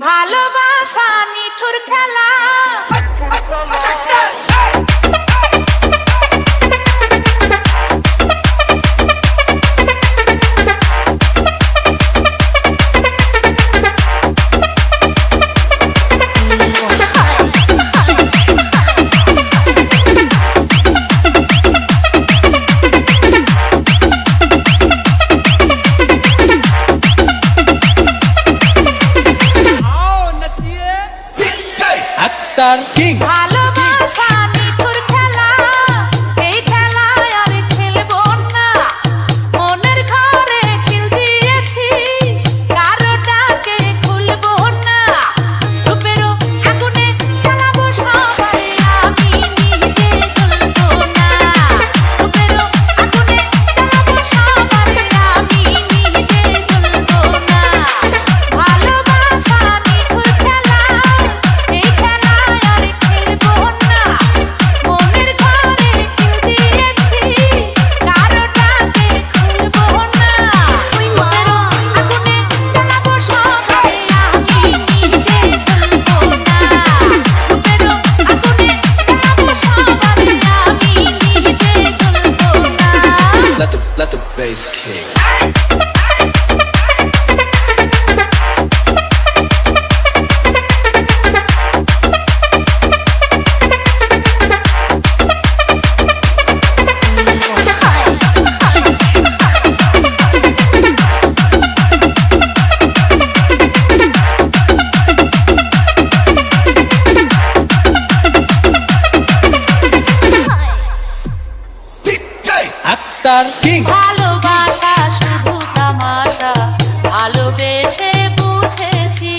ভালোবাসা নিঠুর খেলা। ভালোবাসা নিঠুর খেলা, এই খেলায় আর খেলবো না। মনের ঘরে খিল দিয়েছি, কারোটাকে খুলবো না। রূপেরও আগুনে জ্বালাবো সবাই, আমি নিজে জ্বলবো না। রূপেরও আগুনে জ্বালাবো সবাই, আমি নিজে জ্বলবো না। ভালোবাসা নিঠুর খেলা, এই খেলায় আর খেলবো না। মনের ঘরে খিল দিয়েছি, কারোটাকে খুলবো না। রূপেরও আগুনে জ্বালাবো সবাই, আমি নিজে জ্বলবো না। রূপেরও আগুনে জ্বালাবো সবাই, আমি নিজে জ্বলবো না। Let the bass kick. Akhtar king. ভালোবাসা শুধু তামাশা, ভালোবেসে বুঝেছি।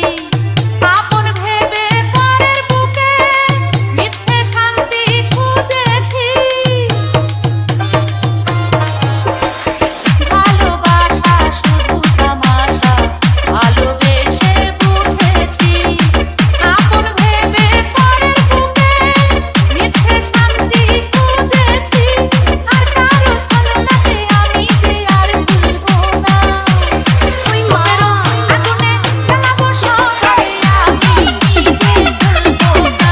আপন ভেবে পরের বুকে মিথ্যে শান্তি খুঁজেছি। ভালোবাসা শুধু তামাশা, ভালোবেসে বুঝেছি। আপন ভেবে পরের বুকে মিথ্যে শান্তি খুঁজেছি। আর কারো ছলনাতে আমি যে আর ভুলবো না। রূপেরও আগুনে জ্বালাবো সবাই, আমি নিজে জ্বলবো না।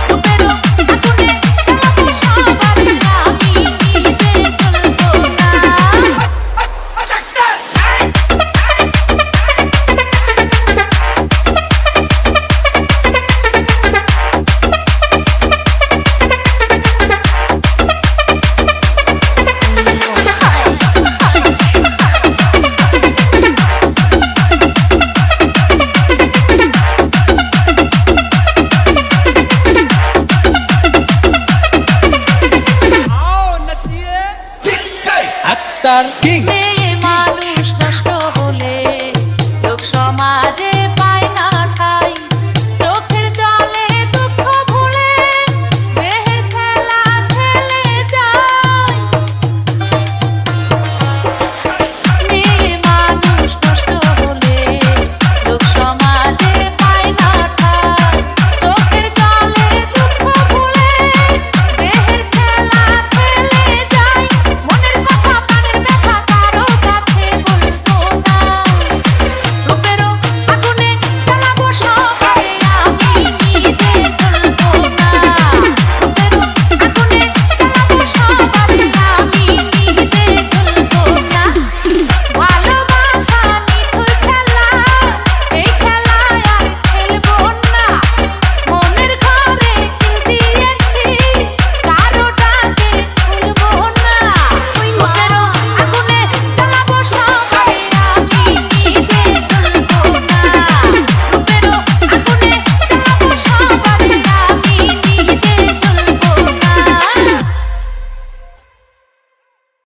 রূপেরও আগুনে জ্বালাবো সবাই, আমি নিজে জ্বলবো না। আক্তার কিং।